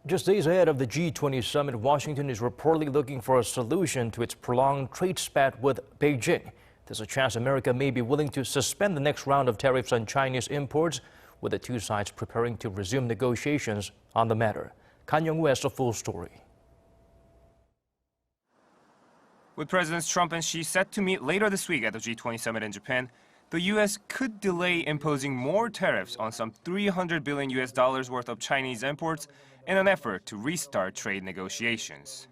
Just days ahead of the G20 summit, Washington is reportedly looking for a solution to its prolonged trade spat with Beijing. There's a chance America may be willing to suspend the next round of tariffs on Chinese imports, with the two sides preparing to resume negotiations on the matter. Hyeong-woo has the full story. With Presidents Trump and Xi set to meet later this week at the G20 summit in Japan, the U.S. could delay imposing more tariffs on some $300 billion worth of Chinese imports in an effort to restart trade negotiations.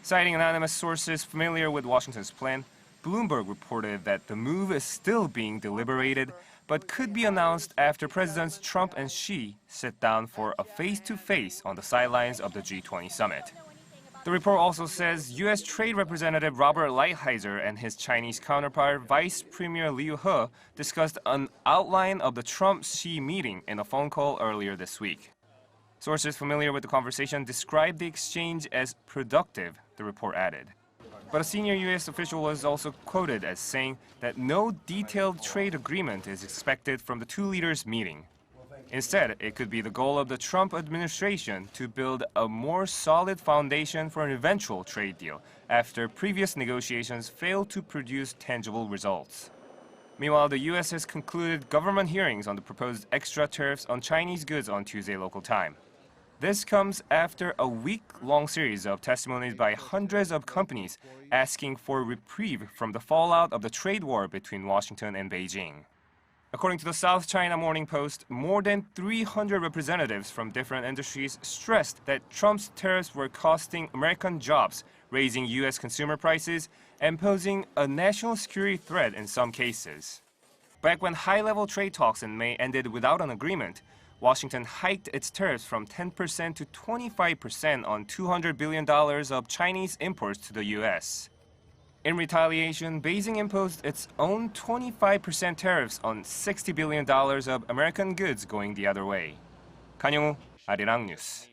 Citing anonymous sources familiar with Washington's plan, Bloomberg reported that the move is still being deliberated, but could be announced after Presidents Trump and Xi sit down for a face-to-face on the sidelines of the G20 summit. The report also says U.S. Trade Representative Robert Lighthizer and his Chinese counterpart, Vice Premier Liu He, discussed an outline of the Trump-Xi meeting in a phone call earlier this week. Sources familiar with the conversation described the exchange as productive, the report added. But a senior U.S. official was also quoted as saying that no detailed trade agreement is expected from the two leaders' meeting. Instead, it could be the goal of the Trump administration to build a more solid foundation for an eventual trade deal after previous negotiations failed to produce tangible results. Meanwhile, the U.S. has concluded government hearings on the proposed extra tariffs on Chinese goods on Tuesday local time. This comes after a week-long series of testimonies by hundreds of companies asking for reprieve from the fallout of the trade war between Washington and Beijing. According to the South China Morning Post, more than 300 representatives from different industries stressed that Trump's tariffs were costing American jobs, raising U.S. consumer prices, and posing a national security threat in some cases. Back when high-level trade talks in May ended without an agreement, Washington hiked its tariffs from 10% to 25% on $200 billion of Chinese imports to the U.S. In retaliation, Beijing imposed its own 25% tariffs on $60 billion of American goods going the other way. Hyeong-woo, Arirang News.